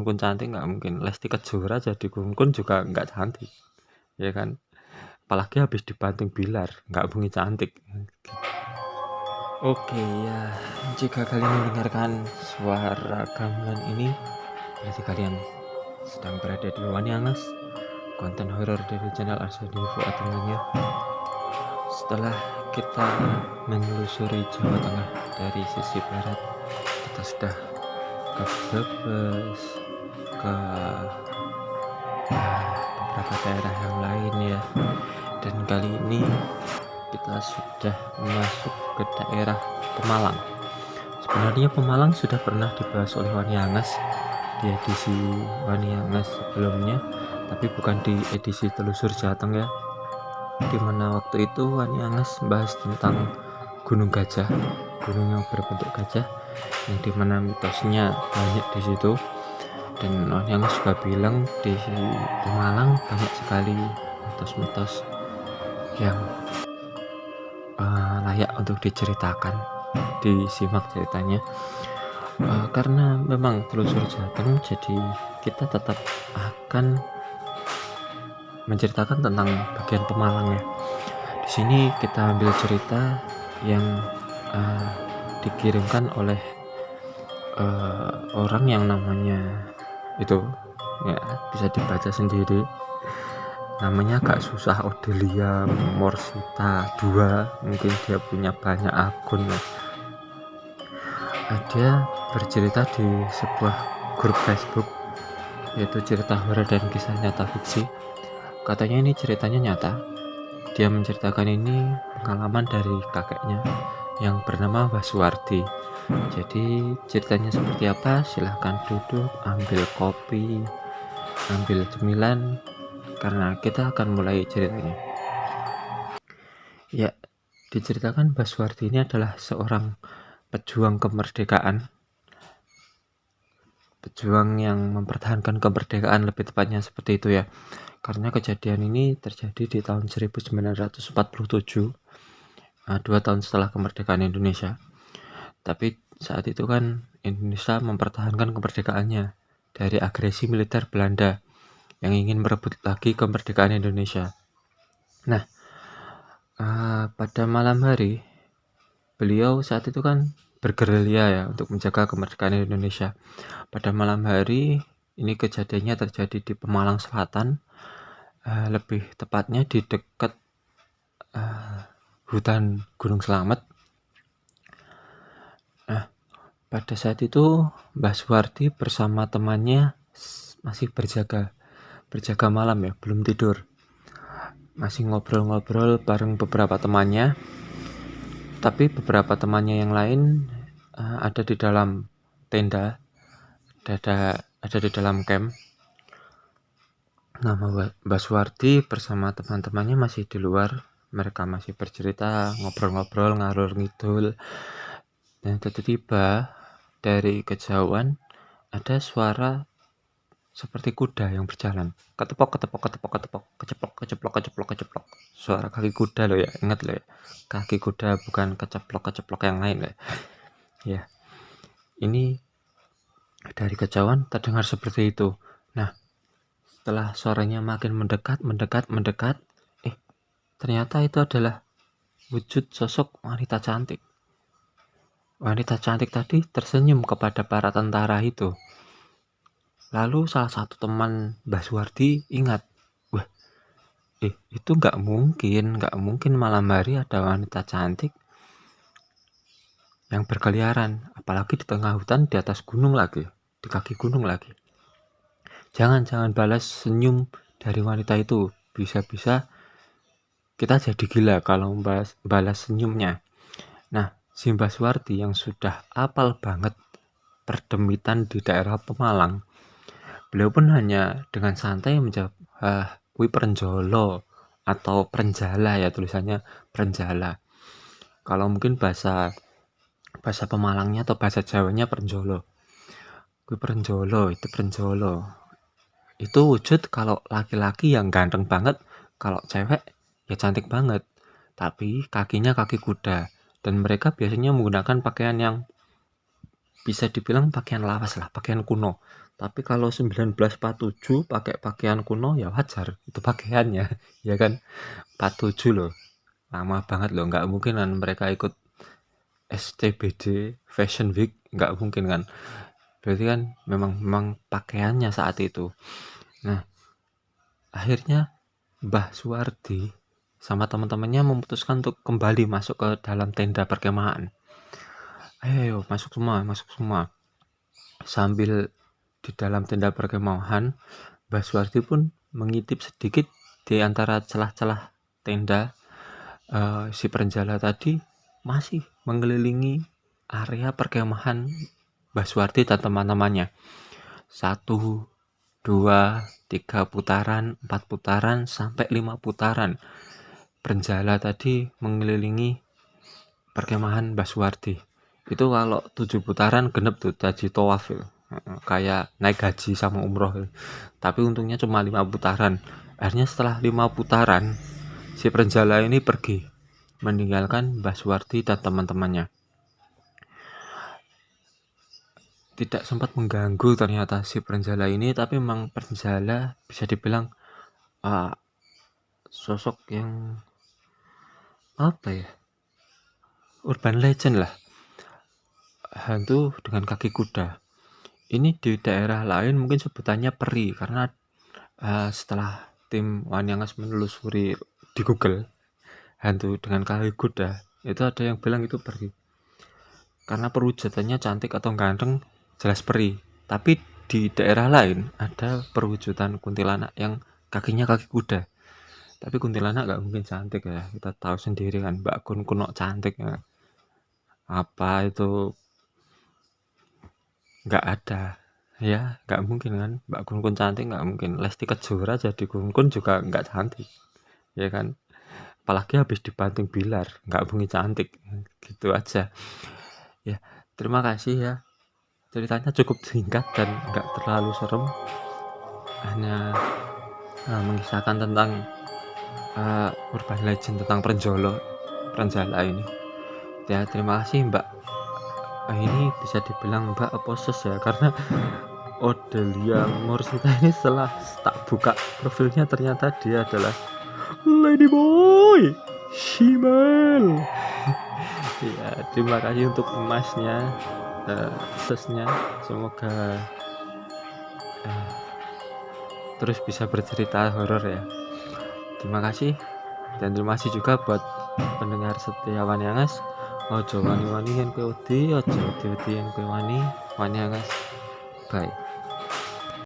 Kun cantik nggak mungkin. Lesti Kejora jadi Kun juga nggak cantik, ya kan? Apalagi habis dibanting Bilar, nggak mungkin cantik. Oke ya, jika kalian mendengarkan suara gamelan ini, berarti kalian sedang berada di Waniangas, konten horor dari channel Arsadi Fuad tentunya. Setelah kita menelusuri Jawa Tengah dari sisi barat, kita sudah ke Brebes, ke beberapa daerah yang lain ya. Dan kali ini kita sudah masuk ke daerah Pemalang. Sebenarnya Pemalang sudah pernah dibahas oleh Waniangas di edisi Waniangas sebelumnya, tapi bukan di edisi Telusur Jateng ya, dimana waktu itu Waniangas membahas tentang Gunung Gajah, gunung yang berbentuk gajah, yang dimana mitosnya banyak di situ. Dan Waniangas juga bilang di Pemalang banyak sekali mitos-mitos yang layak untuk diceritakan. Disimak ceritanya, karena memang Telusur Jateng, jadi kita tetap akan menceritakan tentang bagian Pemalang ya. Di sini kita ambil cerita yang dikirimkan oleh orang yang namanya itu ya, bisa dibaca sendiri, namanya agak susah, Odelia Morsita 2, mungkin dia punya banyak akun ya. Dia bercerita di sebuah grup Facebook, yaitu cerita horor dan kisah nyata fiksi. Katanya ini ceritanya nyata. Dia menceritakan ini pengalaman dari kakeknya yang bernama Basuwardi. Jadi ceritanya seperti apa? Silahkan duduk, ambil kopi, ambil cemilan, karena kita akan mulai ceritanya. Ya, diceritakan Basuwardi ini adalah seorang pejuang kemerdekaan, pejuang yang mempertahankan kemerdekaan, lebih tepatnya seperti itu ya. Karena kejadian ini terjadi di tahun 1947, 2 tahun setelah kemerdekaan Indonesia. Tapi saat itu kan Indonesia mempertahankan kemerdekaannya dari agresi militer Belanda yang ingin merebut lagi kemerdekaan Indonesia. Nah, pada malam hari beliau saat itu kan bergerilya ya untuk menjaga kemerdekaan Indonesia. Pada malam hari ini kejadiannya terjadi di Pemalang Selatan, lebih tepatnya di dekat hutan Gunung Slamet. Nah, pada saat itu Mbah Suwardi bersama temannya masih berjaga malam ya, belum tidur, masih ngobrol-ngobrol bareng beberapa temannya. Tapi beberapa temannya yang lain ada di dalam tenda, ada di dalam camp. Nah, Mbah Suwardi bersama teman-temannya masih di luar. Mereka masih bercerita, ngobrol-ngobrol, ngalur ngidul. Dan tiba-tiba dari kejauhan ada suara seperti kuda yang berjalan, ketepok, keceplok. Suara kaki kuda loh ya, ingat loh ya, kaki kuda, bukan keceplok yang lain loh ya. Ini dari kejauhan terdengar seperti itu. Nah, setelah suaranya makin mendekat, ternyata itu adalah wujud sosok wanita cantik. Wanita cantik tadi tersenyum kepada para tentara itu. Lalu salah satu teman Mbah Suwardi ingat, wah, itu nggak mungkin malam hari ada wanita cantik yang berkeliaran, apalagi di tengah hutan, di atas gunung lagi, di kaki gunung lagi. Jangan balas senyum dari wanita itu, bisa-bisa kita jadi gila kalau balas senyumnya. Nah, si Mbah Suwardi yang sudah apal banget perdemitan di daerah Pemalang, beliau pun hanya dengan santai menjawab, kui perenjolo atau perenjala ya, tulisannya perenjala. Kalau mungkin bahasa Pemalangnya atau bahasa Jawanya perenjolo. Kui perenjolo, itu perenjolo. Itu wujud kalau laki-laki yang ganteng banget, kalau cewek ya cantik banget. Tapi kakinya kaki kuda, dan mereka biasanya menggunakan pakaian yang bisa dibilang pakaian lawas lah, pakaian kuno. Tapi kalau 1947 pakai pakaian kuno ya wajar, itu pakaiannya, ya kan? 47 loh, lama banget loh, nggak mungkin kan mereka ikut SCBD Fashion Week, nggak mungkin kan? Berarti kan memang pakaiannya saat itu. Nah, akhirnya Mbah Suwardi sama teman-temannya memutuskan untuk kembali masuk ke dalam tenda perkemahan. Ayo, masuk semua. Sambil di dalam tenda perkemahan, Mbah Suwardi pun mengintip sedikit di antara celah-celah tenda. Si Prenjala tadi masih mengelilingi area perkemahan Mbah Suwardi dan teman-temannya. 1, 2, 3 putaran, 4 putaran, sampai 5 putaran. Prenjala tadi mengelilingi perkemahan Mbah Suwardi. Itu kalau 7 putaran genep tuh haji tawaf ya. Kayak naik haji sama umroh. Tapi untungnya cuma 5 putaran. Akhirnya setelah 5 putaran, si Prenjala ini pergi meninggalkan Mbah Suwardi dan teman-temannya. Tidak sempat mengganggu ternyata si Prenjala ini, tapi memang Prenjala bisa dibilang sosok yang apa ya, urban legend lah, hantu dengan kaki kuda. Ini di daerah lain mungkin sebutannya peri, karena setelah tim Wanyangas menelusuri di Google hantu dengan kaki kuda, itu ada yang bilang itu peri karena perwujudannya cantik atau ganteng, jelas peri. Tapi di daerah lain ada perwujudan kuntilanak yang kakinya kaki kuda. Tapi kuntilanak gak mungkin cantik ya, kita tahu sendiri kan, Mbak Kun kuno cantik ya. Apa itu nggak ada ya, nggak mungkin kan, Mbak Kun cantik nggak mungkin. Lesti Kejora jadi Kun juga nggak cantik, ya kan? Apalagi habis dibanting Bilar, nggak mungkin cantik. Gitu aja ya. Terima kasih ya, ceritanya cukup singkat dan nggak terlalu serem, hanya mengisahkan tentang urban legend tentang Prenjala ini ya. Terima kasih Mbak. Ini bisa dibilang Mbak Poses ya, karena Odelia Morsita ini setelah tak buka profilnya ternyata dia adalah Ladyboy Shimel. Ya, terima kasih untuk emasnya, sesnya. Semoga terus bisa bercerita horor ya. Terima kasih, dan terima kasih juga buat pendengar setia Wanyangas. Ojo wani-wani yen kowe wedi, ojo wedi-wedi yen kowe wani Wanyangas. Bye.